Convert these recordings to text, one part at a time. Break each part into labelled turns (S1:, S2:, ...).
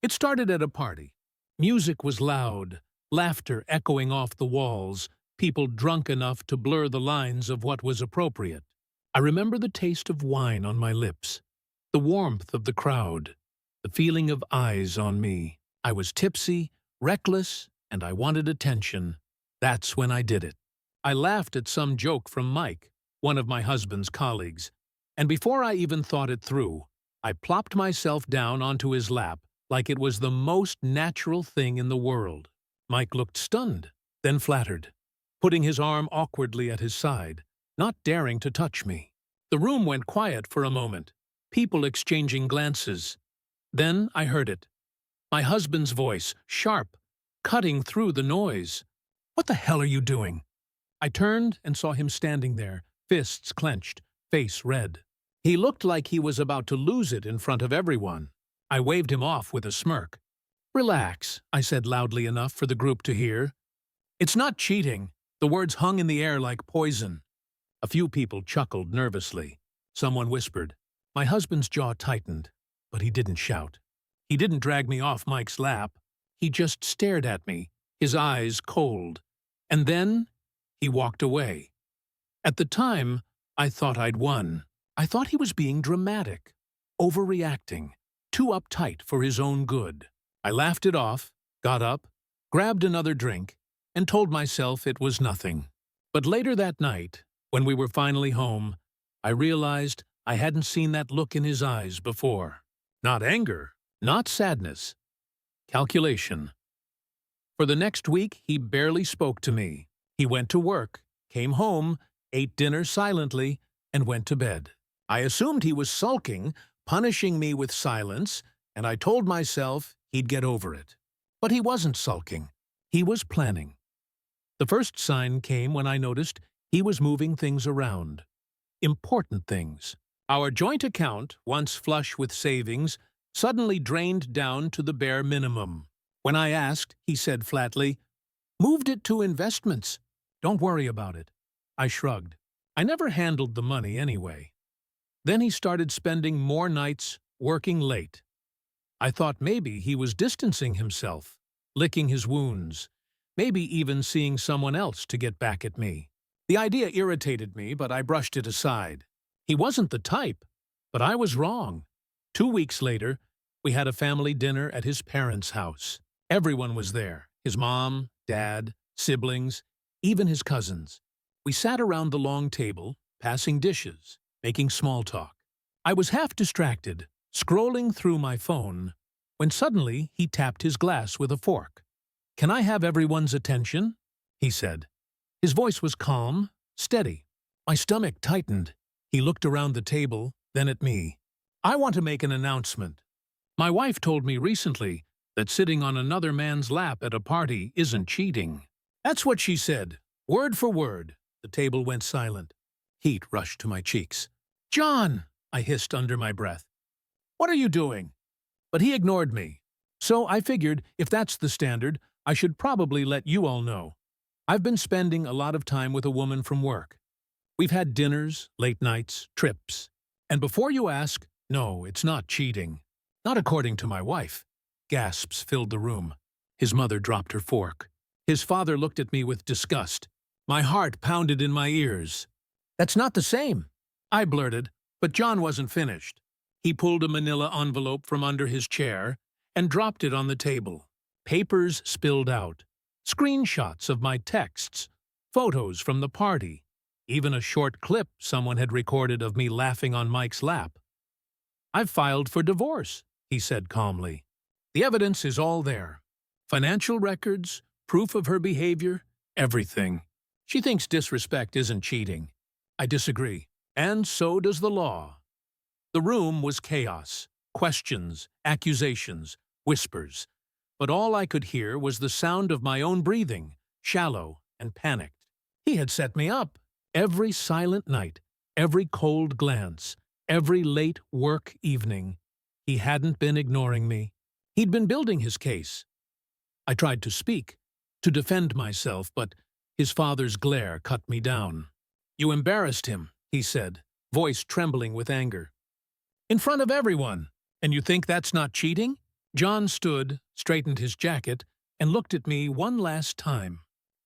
S1: It started at a party. Music was loud, laughter echoing off the walls, people drunk enough to blur the lines of what was appropriate. I remember the taste of wine on my lips, the warmth of the crowd, the feeling of eyes on me. I was tipsy, reckless, and I wanted attention. That's when I did it. I laughed at some joke from Mike, one of my husband's colleagues, and before I even thought it through, I plopped myself down onto his lap like it was the most natural thing in the world. Mike looked stunned, then flattered, putting his arm awkwardly at his side, not daring to touch me. The room went quiet for a moment, people exchanging glances. Then I heard it. My husband's voice, sharp, cutting through the noise. "What the hell are you doing?" I turned and saw him standing there, fists clenched, face red. He looked like he was about to lose it in front of everyone. I waved him off with a smirk. "Relax," I said loudly enough for the group to hear. "It's not cheating." The words hung in the air like poison. A few people chuckled nervously. Someone whispered. My husband's jaw tightened, but he didn't shout. He didn't drag me off Mike's lap. He just stared at me, his eyes cold. And then he walked away. At the time, I thought I'd won. I thought he was being dramatic, overreacting, too uptight for his own good. I laughed it off, got up, grabbed another drink, and told myself it was nothing. But later that night, when we were finally home, I realized I hadn't seen that look in his eyes before. Not anger, not sadness. Calculation. For the next week, he barely spoke to me. He went to work, came home, ate dinner silently, and went to bed. I assumed he was sulking, punishing me with silence, and I told myself he'd get over it. But he wasn't sulking. He was planning. The first sign came when I noticed he was moving things around. Important things. Our joint account, once flush with savings, suddenly drained down to the bare minimum. When I asked, he said flatly, "Moved it to investments. Don't worry about it." I shrugged. I never handled the money anyway. Then he started spending more nights working late. I thought maybe he was distancing himself, licking his wounds, maybe even seeing someone else to get back at me. The idea irritated me, but I brushed it aside. He wasn't the type, but I was wrong. 2 weeks later, we had a family dinner at his parents' house. Everyone was there, his mom, dad, siblings, even his cousins. We sat around the long table, passing dishes, making small talk. I was half distracted, scrolling through my phone, when suddenly he tapped his glass with a fork. "Can I have everyone's attention?" he said. His voice was calm, steady. My stomach tightened. He looked around the table, then at me. "I want to make an announcement. My wife told me recently that sitting on another man's lap at a party isn't cheating." That's what she said, word for word. The table went silent. Heat rushed to my cheeks. "John!" I hissed under my breath. "What are you doing?" But he ignored me. So I figured if that's the standard, I should probably let you all know. I've been spending a lot of time with a woman from work. We've had dinners, late nights, trips. And before you ask, no, it's not cheating. Not according to my wife. Gasps filled the room. His mother dropped her fork. His father looked at me with disgust. My heart pounded in my ears. "That's not the same," I blurted, but John wasn't finished. He pulled a manila envelope from under his chair and dropped it on the table. Papers spilled out. Screenshots of my texts, photos from the party, even a short clip someone had recorded of me laughing on Mike's lap. "I've filed for divorce," he said calmly. "The evidence is all there. Financial records, proof of her behavior, everything. She thinks disrespect isn't cheating. I disagree, and so does the law." The room was chaos, questions, accusations, whispers. But all I could hear was the sound of my own breathing, shallow and panicked. He had set me up. Every silent night, every cold glance, every late work evening, he hadn't been ignoring me. He'd been building his case. I tried to speak, to defend myself, but his father's glare cut me down. "You embarrassed him," he said, voice trembling with anger. "In front of everyone. And you think that's not cheating? John stood, straightened his jacket, and looked at me one last time.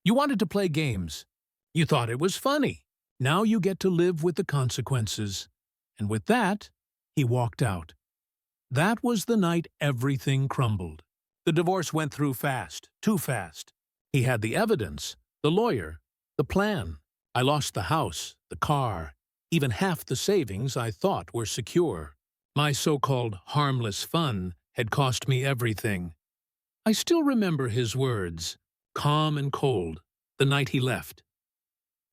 S1: You wanted to play games. You thought it was funny. Now you get to live with the consequences. And with that, he walked out. That was the night everything crumbled. The divorce went through fast, too fast. He had the evidence, the lawyer, the plan. I lost the house, the car, even half the savings I thought were secure. My so-called harmless fun had cost me everything. I still remember his words, calm and cold, the night he left.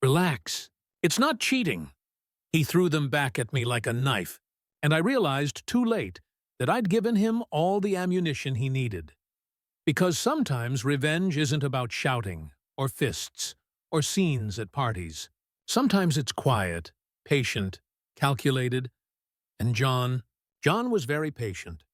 S1: Relax. It's not cheating. He threw them back at me like a knife, and I realized too late that I'd given him all the ammunition he needed. Because sometimes revenge isn't about shouting, or fists, or scenes at parties. Sometimes it's quiet, patient, calculated, and John was very patient.